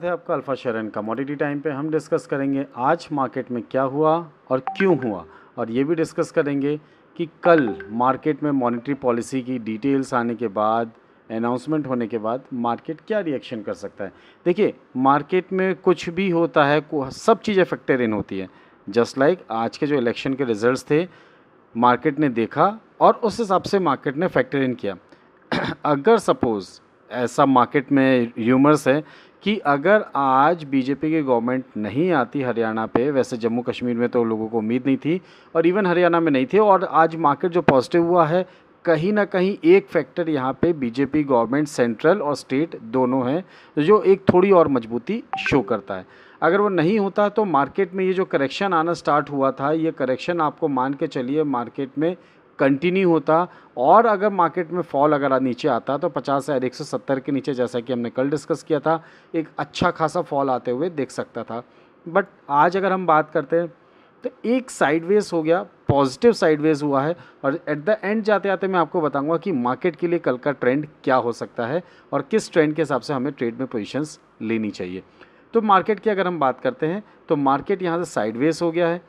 है आपका alpha share and commodity time पे। हम डिस्कस करेंगे आज मार्केट में क्या हुआ और क्यों हुआ, और ये भी डिस्कस करेंगे कि कल मार्केट में मॉनेटरी पॉलिसी की डिटेल्स आने के बाद, अनाउंसमेंट होने के बाद मार्केट क्या रिएक्शन कर सकता है। देखिए, मार्केट में कुछ भी होता है, सब चीज़ें फैक्टर इन होती है। जस्ट लाइक आज के जो इलेक्शन के रिजल्ट्स थे, मार्केट ने देखा और उस हिसाब से मार्केट ने फैक्टर इन किया। अगर सपोज़ ऐसा मार्केट में र्यूमर्स है कि अगर आज बीजेपी की गवर्नमेंट नहीं आती हरियाणा पे, वैसे जम्मू कश्मीर में तो लोगों को उम्मीद नहीं थी और इवन हरियाणा में नहीं थी, और आज मार्केट जो पॉजिटिव हुआ है, कहीं ना कहीं एक फैक्टर यहाँ पे बीजेपी गवर्नमेंट सेंट्रल और स्टेट दोनों हैं, जो एक थोड़ी और मजबूती शो करता है। अगर वो नहीं होता तो मार्केट में ये जो करेक्शन आना स्टार्ट हुआ था, ये करेक्शन आपको मान के चलिए मार्केट में कंटिन्यू होता, और अगर मार्केट में फॉल अगर नीचे आता तो 50,170 के नीचे, जैसा कि हमने कल डिस्कस किया था, एक अच्छा खासा फॉल आते हुए देख सकता था। बट आज अगर हम बात करते हैं तो एक साइडवेज हो गया, पॉजिटिव साइडवेज हुआ है, और एट द एंड जाते आते मैं आपको बताऊंगा कि मार्केट के लिए कल का ट्रेंड क्या हो सकता है और किस ट्रेंड के हिसाब से हमें ट्रेड में पोजीशंस लेनी चाहिए। तो मार्केट की अगर हम बात करते हैं तो मार्केट यहाँ से साइडवेज हो गया है,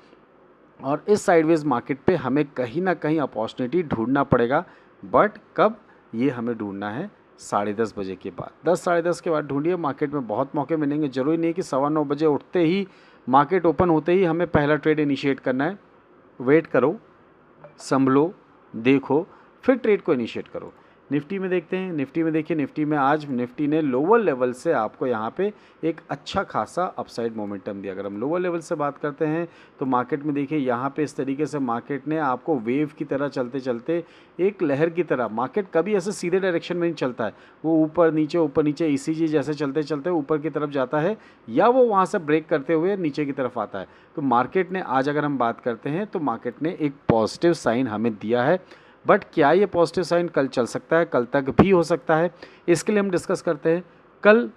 और इस साइडवेज मार्केट पे हमें कहीं ना कहीं अपॉर्चुनिटी ढूंढना पड़ेगा। बट कब, ये हमें ढूंढना है 10:30 बजे के बाद। 10 साढ़े 10 के बाद ढूंढिए, मार्केट में बहुत मौके मिलेंगे। ज़रूरी नहीं कि 9:15 बजे उठते ही, मार्केट ओपन होते ही हमें पहला ट्रेड इनिशिएट करना है। वेट करो, संभलो, देखो, फिर ट्रेड को इनिशिएट करो। निफ्टी में देखते हैं, निफ्टी में देखिए, निफ्टी में आज निफ्टी ने लोअर लेवल से आपको यहाँ पे एक अच्छा खासा अपसाइड मोमेंटम दिया। अगर हम लोअर लेवल से बात करते हैं तो मार्केट में देखिए यहाँ पे इस तरीके से मार्केट ने आपको वेव की तरह चलते चलते, एक लहर की तरह, मार्केट कभी ऐसे सीधे डायरेक्शन में नहीं चलता है, वो ऊपर नीचे ईसीजी जैसे चलते चलते ऊपर की तरफ जाता है, या वो वहाँ से ब्रेक करते हुए नीचे की तरफ आता है। तो मार्केट ने आज, अगर हम बात करते हैं तो मार्केट ने एक पॉजिटिव साइन हमें दिया है। बट क्या ये पॉजिटिव साइन कल चल सकता है? कल तक भी हो सकता है। इसके लिए हम डिस्कस करते हैं कल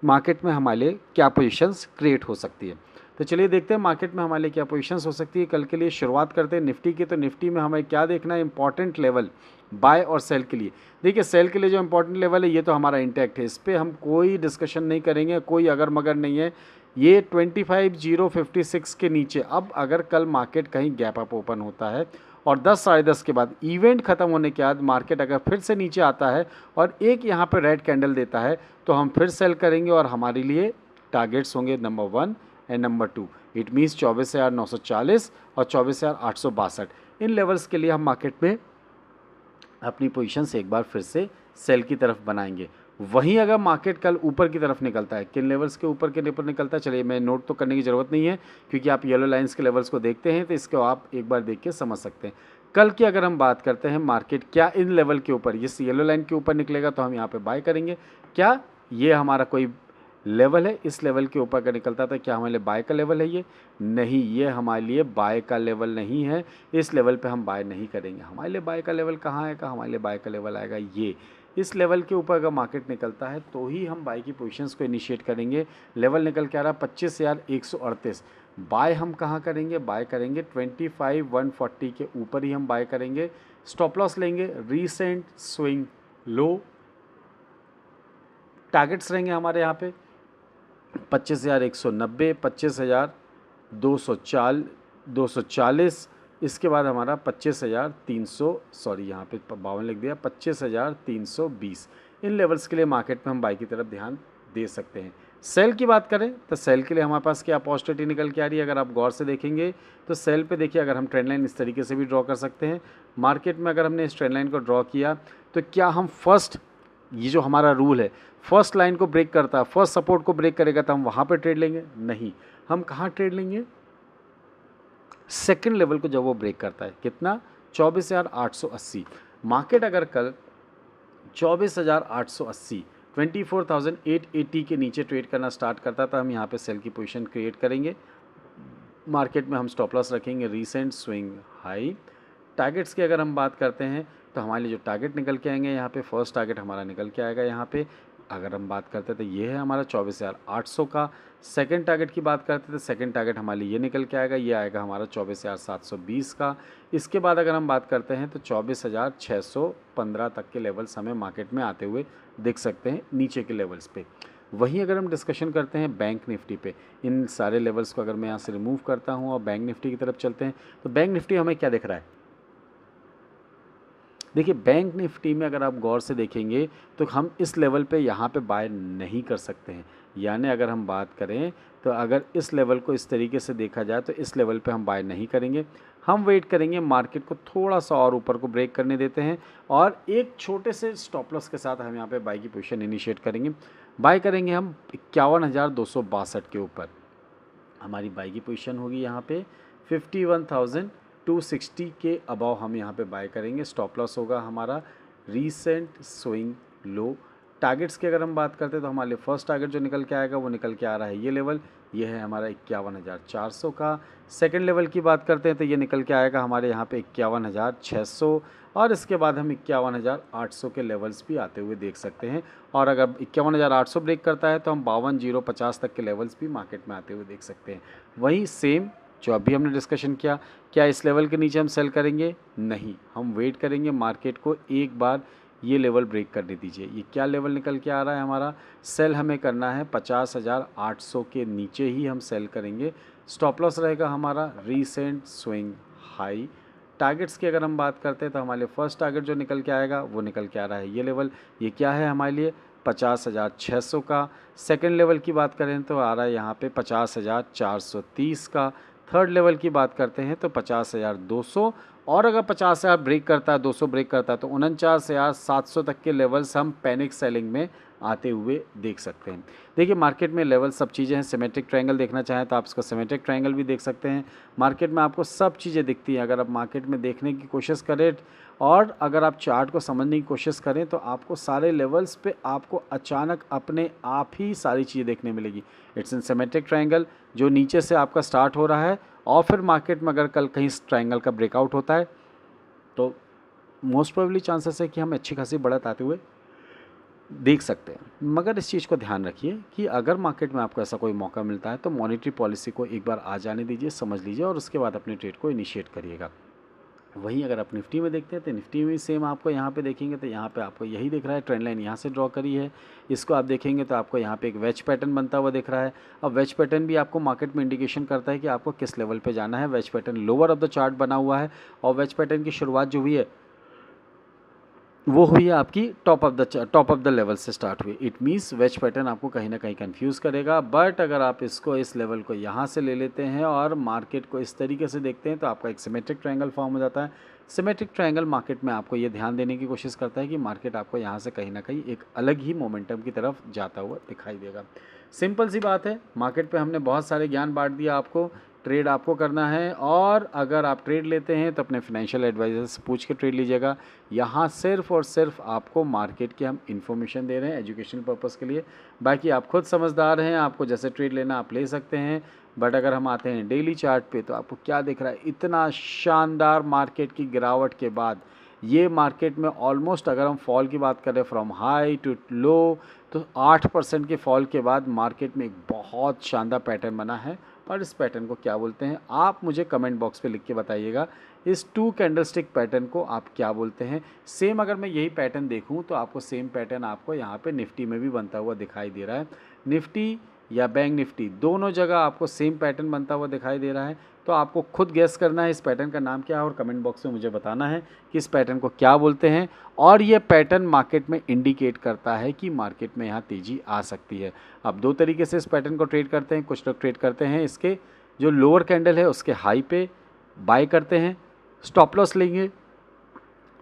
मार्केट में हमारे लिए क्या पोजीशंस क्रिएट हो सकती है। तो चलिए देखते हैं मार्केट में हमारे लिए क्या पोजीशंस हो सकती है कल के लिए। शुरुआत करते हैं निफ्टी की। तो निफ्टी में हमें क्या देखना है? इंपॉर्टेंट लेवल बाय और सेल के लिए। देखिए, सेल के लिए जो इंपॉर्टेंट लेवल है ये तो हमारा इंटैक्ट है, इस पर हम कोई डिस्कशन नहीं करेंगे, कोई अगर मगर नहीं है। ये 25,056 के नीचे, अब अगर कल मार्केट कहीं गैप अप ओपन होता है और 10 साढ़े 10 के बाद इवेंट ख़त्म होने के बाद मार्केट अगर फिर से नीचे आता है और एक यहाँ पर रेड कैंडल देता है, तो हम फिर सेल करेंगे, और हमारे लिए टारगेट्स होंगे number 1 and number 2। It means 24,940 और 24,862। इन लेवल्स के लिए हम मार्केट में अपनी पोजीशन से एक बार फिर से सेल की तरफ बनाएंगे। वहीं अगर मार्केट कल ऊपर की तरफ निकलता है, किन लेवल्स के ऊपर के ऊपर निकलता है, चलिए मैं नोट तो करने की ज़रूरत नहीं है, क्योंकि आप येलो लाइंस के लेवल्स को देखते हैं तो इसको आप एक बार देख के समझ सकते हैं। कल की अगर हम बात करते हैं, मार्केट क्या इन लेवल के ऊपर, इस येलो लाइन के ऊपर निकलेगा तो हम यहाँ पे बाय करेंगे। क्या ये हमारा कोई लेवल है? इस लेवल के ऊपर का निकलता था, क्या हमारे लिए बाय का लेवल है? ये नहीं, ये हमारे लिए बाय का लेवल नहीं है। इस लेवल पे हम बाय नहीं करेंगे। हमारे लिए बाय का लेवल कहाँ आएगा? हमारे लिए बाय का लेवल आएगा ये। इस लेवल के ऊपर अगर मार्केट निकलता है तो ही हम बाय की पोजीशंस को इनिशिएट करेंगे। लेवल निकल के आ रहा है 25,138। बाय हम कहाँ करेंगे? बाय करेंगे 25,140 के ऊपर ही हम बाय करेंगे। स्टॉप लॉस लेंगे रीसेंट स्विंग लो। टारगेट्स रहेंगे हमारे यहाँ पे 25,190, 25,240, इसके बाद हमारा 25,300, सॉरी यहाँ पे 52 लिख दिया, 25,320। इन लेवल्स के लिए मार्केट में हम बाई की तरफ ध्यान दे सकते हैं। सेल की बात करें तो सेल के लिए हमारे पास क्या अपॉर्चुनिटी निकल के आ रही है? अगर आप गौर से देखेंगे तो सेल पे देखिए, अगर हम ट्रेंड लाइन इस तरीके से भी ड्रॉ कर सकते हैं। मार्केट में अगर हमने इस ट्रेंड लाइन को ड्रॉ किया तो क्या हम फर्स्ट, ये जो हमारा रूल है, फर्स्ट लाइन को ब्रेक करता है, फर्स्ट सपोर्ट को ब्रेक करेगा तो हम वहाँ पे ट्रेड लेंगे? नहीं, हम कहाँ ट्रेड लेंगे? सेकंड लेवल को जब वो ब्रेक करता है। कितना? 24,880। मार्केट अगर कल 24,880, 24,880 के नीचे ट्रेड करना स्टार्ट करता था, हम यहाँ पे सेल की पोजीशन क्रिएट करेंगे। मार्केट में हम स्टॉप लॉस रखेंगे रीसेंट स्विंग हाई। टारगेट्स की अगर हम बात करते हैं तो हमारे लिए जो टारगेट निकल के आएंगे यहाँ पे, फर्स्ट टारगेट हमारा निकल के आएगा यहाँ पे, अगर हम बात करते हैं तो ये है हमारा 24,800 का। सेकंड टारगेट की बात करते हैं तो सेकंड टारगेट हमारे लिए ये निकल के आएगा, ये आएगा हमारा 24,720 का। इसके बाद अगर हम बात करते हैं तो 24,615 तक के लेवल्स हमें मार्केट में आते हुए दिख सकते हैं नीचे के लेवल्स पे। वहीं अगर हम डिस्कशन करते हैं बैंक निफ्टी पे, इन सारे लेवल्स को अगर मैं यहाँ से रिमूव करता हूँ और बैंक निफ्टी की तरफ चलते हैं, तो बैंक निफ्टी हमें क्या दिख रहा है? देखिए बैंक निफ्टी में अगर आप गौर से देखेंगे तो हम इस लेवल पे यहाँ पे बाय नहीं कर सकते हैं। यानी अगर हम बात करें तो अगर इस लेवल को इस तरीके से देखा जाए तो इस लेवल पे हम बाय नहीं करेंगे, हम वेट करेंगे, मार्केट को थोड़ा सा और ऊपर को ब्रेक करने देते हैं और एक छोटे से स्टॉप लॉस के साथ हम यहाँ पे बाय की पोजीशन इनिशिएट करेंगे। बाय करेंगे हम 51,262 के ऊपर, हमारी बाय की पोजीशन होगी यहाँ पे 51,260 के अबाव हम यहाँ पे बाय करेंगे। स्टॉप लॉस होगा हमारा रीसेंट स्विंग लो। टारगेट्स की अगर हम बात करते हैं तो हमारे लिए फर्स्ट टारगेट जो निकल के आएगा वो निकल के आ रहा है ये लेवल, ये है हमारा 51,400 का। सेकंड लेवल की बात करते हैं तो ये निकल के आएगा हमारे यहाँ पे 51,600 और इसके बाद हम 51,800 के लेवल्स भी आते हुए देख सकते हैं। और अगर 51,800 ब्रेक करता है तो हम 52,050 तक के लेवल्स भी मार्केट में आते हुए देख सकते हैं। वहीं सेम जो अभी हमने डिस्कशन किया, क्या इस लेवल के नीचे हम सेल करेंगे? नहीं, हम वेट करेंगे, मार्केट को एक बार ये लेवल ब्रेक करने दीजिए। ये क्या लेवल निकल के आ रहा है हमारा? सेल हमें करना है 50,800 के नीचे ही हम सेल करेंगे। स्टॉप लॉस रहेगा हमारा रीसेंट स्विंग हाई। टारगेट्स की अगर हम बात करते हैं तो हमारे लिए फर्स्ट टारगेट जो निकल के आएगा वो निकल के आ रहा है ये लेवल, ये क्या है हमारे लिए 50,600 का। सेकंड लेवल की बात करें तो आ रहा है यहाँ पे 50,430 का। थर्ड लेवल की बात करते हैं तो 50,200 और अगर 50,000 ब्रेक करता है, 200 ब्रेक करता है तो 49,700 तक के लेवल्स हम पैनिक सेलिंग में आते हुए देख सकते हैं। देखिए मार्केट में लेवल सब चीज़ें हैं। सिमेट्रिक ट्रायंगल देखना चाहें तो आप इसका सिमेट्रिक ट्रायंगल भी देख सकते हैं। मार्केट में आपको सब चीज़ें दिखती हैं। अगर आप मार्केट में देखने की कोशिश करें और अगर आप चार्ट को समझने की कोशिश करें तो आपको सारे लेवल्स पे आपको अचानक अपने आप ही सारी चीज़ें देखने मिलेगी। इट्स इन सिमेट्रिक ट्रायंगल जो नीचे से आपका स्टार्ट हो रहा है और फिर मार्केट में अगर कल कहीं इस ट्रायंगल का ब्रेकआउट होता है तो मोस्ट प्रोबेबली चांसेस है कि हम अच्छी खासी बढ़त आते हुए देख सकते हैं। मगर इस चीज़ को ध्यान रखिए कि अगर मार्केट में आपको ऐसा कोई मौका मिलता है तो मॉनेटरी पॉलिसी को एक बार आ जाने दीजिए, समझ लीजिए और उसके बाद अपने ट्रेड को इनिशिएट करिएगा। वहीं अगर आप निफ्टी में देखते हैं तो निफ्टी में सेम आपको यहाँ पे देखेंगे तो यहाँ पे आपको यही दिख रहा है, ट्रेंड लाइन यहाँ से ड्रॉ करी है। इसको आप देखेंगे तो आपको यहाँ पे एक वेज पैटर्न बनता हुआ दिख रहा है। अब वेज पैटर्न भी आपको मार्केट में इंडिकेशन करता है कि आपको किस लेवल पे जाना है। Wedge pattern lower of the chart बना हुआ है और वेज पैटर्न की शुरुआत जो हुई है वो हुई है आपकी टॉप ऑफ द लेवल से स्टार्ट हुई। इट मीन्स वेज पैटर्न आपको कहीं ना कहीं कंफ्यूज करेगा। बट अगर आप इसको इस लेवल को यहाँ से ले लेते हैं और मार्केट को इस तरीके से देखते हैं तो आपका एक सिमेट्रिक ट्रायंगल फॉर्म हो जाता है। सिमेट्रिक ट्रायंगल मार्केट में आपको ये ध्यान देने की कोशिश करता है कि मार्केट आपको यहाँ से कहीं ना कहीं एक अलग ही मोमेंटम की तरफ जाता हुआ दिखाई देगा। सिंपल सी बात है, मार्केट पे हमने बहुत सारे ज्ञान बांट दिया आपको। ट्रेड आपको करना है और अगर आप ट्रेड लेते हैं तो अपने फाइनेंशियल एडवाइजर से पूछ के ट्रेड लीजिएगा। यहाँ सिर्फ और सिर्फ आपको मार्केट की हम इन्फॉर्मेशन दे रहे हैं एजुकेशनल पर्पज़ के लिए। बाकी आप खुद समझदार हैं, आपको जैसे ट्रेड लेना आप ले सकते हैं। बट अगर हम आते हैं डेली चार्ट पे तो आपको क्या दिख रहा है? इतना शानदार मार्केट की गिरावट के बाद ये मार्केट में ऑलमोस्ट अगर हम फॉल की बात करें फ्रॉम हाई टू लो तो 8% के फॉल के बाद मार्केट में एक बहुत शानदार पैटर्न बना है। और इस पैटर्न को क्या बोलते हैं आप मुझे कमेंट बॉक्स पे लिख के बताइएगा। इस 2 कैंडलस्टिक पैटर्न को आप क्या बोलते हैं? सेम अगर मैं यही पैटर्न देखूं तो आपको सेम पैटर्न आपको यहाँ पे निफ्टी में भी बनता हुआ दिखाई दे रहा है। निफ्टी या बैंक निफ्टी दोनों जगह आपको सेम पैटर्न बनता हुआ दिखाई दे रहा है। तो आपको खुद गेस करना है इस पैटर्न का नाम क्या है और कमेंट बॉक्स में मुझे बताना है कि इस पैटर्न को क्या बोलते हैं। और ये पैटर्न मार्केट में इंडिकेट करता है कि मार्केट में यहाँ तेज़ी आ सकती है। अब 2 तरीके से इस पैटर्न को ट्रेड करते हैं। कुछ लोग ट्रेड करते हैं इसके जो लोअर कैंडल है उसके हाई पे बाय करते हैं, स्टॉप लॉस लेंगे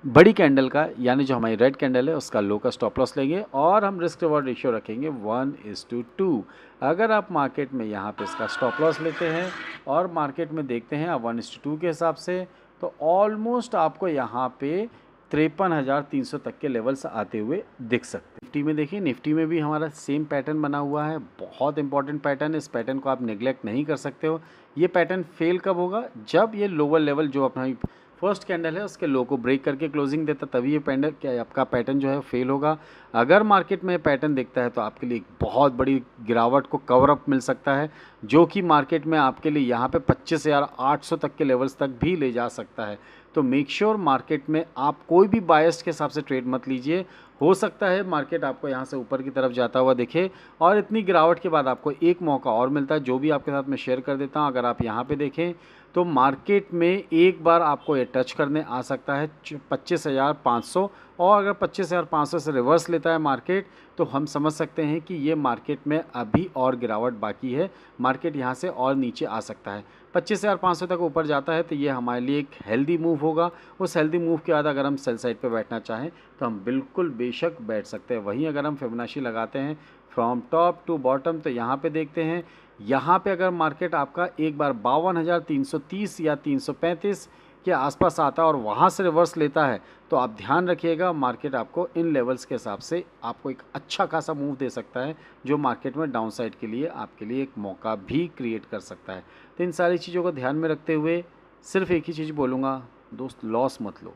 बड़ी कैंडल का, यानी जो हमारी रेड कैंडल है उसका लो का स्टॉप लॉस लेंगे और हम रिस्क रिवॉर्ड रेशियो रखेंगे 1:2। अगर आप मार्केट में यहाँ पे इसका स्टॉप लॉस लेते हैं और मार्केट में देखते हैं आप 1:2 के हिसाब से तो ऑलमोस्ट आपको यहाँ पे 53,300 तक के लेवल्स आते हुए दिख सकते हैं। निफ्टी में देखिए, निफ्टी में भी हमारा सेम पैटर्न बना हुआ है, बहुत इंपॉर्टेंट पैटर्न। इस पैटर्न को आप नेग्लेक्ट नहीं कर सकते हो। ये पैटर्न फेल कब होगा? जब ये लोअर लेवल जो अपना फर्स्ट कैंडल है उसके लो को ब्रेक करके क्लोजिंग देता, तभी ये पैंडल क्या आपका पैटर्न जो है फेल होगा। अगर मार्केट में पैटर्न दिखता है तो आपके लिए एक बहुत बड़ी गिरावट को कवर अप मिल सकता है जो कि मार्केट में आपके लिए यहाँ पे 25,800 तक के लेवल्स तक भी ले जा सकता है। तो मेक श्योर मार्केट में आप कोई भी बायस के हिसाब से ट्रेड मत लीजिए। हो सकता है मार्केट आपको यहाँ से ऊपर की तरफ जाता हुआ दिखे और इतनी गिरावट के बाद आपको एक मौका और मिलता है, जो भी आपके साथ मैं शेयर कर देता हूँ। अगर आप यहाँ पे देखें तो मार्केट में एक बार आपको ये टच करने आ सकता है 25,500, और अगर 25,500 से रिवर्स लेता है मार्केट तो हम समझ सकते हैं कि ये मार्केट में अभी और गिरावट बाकी है, मार्केट यहाँ से और नीचे आ सकता है। 25,500 तक ऊपर जाता है तो ये हमारे लिए एक हेल्दी मूव होगा। उस हेल्दी मूव के बाद अगर हम सेल साइड पे बैठना चाहें तो हम बिल्कुल बेशक बैठ सकते हैं। वहीं अगर हम फिबोनाची लगाते हैं फ्रॉम टॉप टू बॉटम तो यहाँ पे देखते हैं, यहाँ पे अगर मार्केट आपका एक बार 52,330 या 335 के आसपास आता है और वहाँ से रिवर्स लेता है तो आप ध्यान रखिएगा, मार्केट आपको इन लेवल्स के हिसाब से आपको एक अच्छा खासा मूव दे सकता है, जो मार्केट में डाउन साइड के लिए आपके लिए एक मौका भी क्रिएट कर सकता है। तो इन सारी चीज़ों को ध्यान में रखते हुए सिर्फ एक ही चीज़ बोलूँगा दोस्त, लॉस मत लो,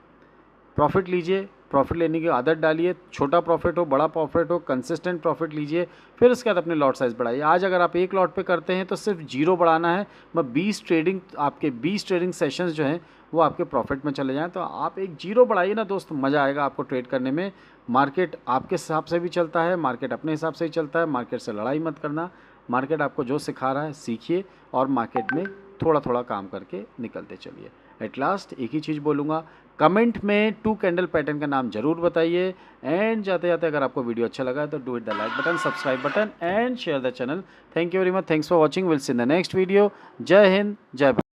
प्रॉफिट लीजिए। प्रॉफिट लेने की आदत डालिए, छोटा प्रॉफिट हो बड़ा प्रॉफिट हो कंसिस्टेंट प्रॉफिट लीजिए, फिर उसके बाद अपने लॉट साइज़ बढ़ाइए। आज अगर आप एक लॉट पे करते हैं तो सिर्फ 0 बढ़ाना है, मैं 20 ट्रेडिंग सेशंस जो हैं वो आपके प्रॉफिट में चले जाएं, तो आप एक 0 बढ़ाइए ना दोस्त, मज़ा आएगा आपको ट्रेड करने में। मार्केट आपके हिसाब से भी चलता है, मार्केट अपने हिसाब से ही चलता है, मार्केट से लड़ाई मत करना। मार्केट आपको जो सिखा रहा है सीखिए और मार्केट में थोड़ा थोड़ा काम करके निकलते चलिए। एट लास्ट एक ही चीज़ बोलूँगा, कमेंट में 2 कैंडल पैटर्न का नाम ज़रूर बताइए। एंड जाते जाते अगर आपको वीडियो अच्छा लगा तो do it the like button, subscribe button and share the channel. Thank you very much, thanks for watching, will see in the next video. जय हिंद, जय भारत।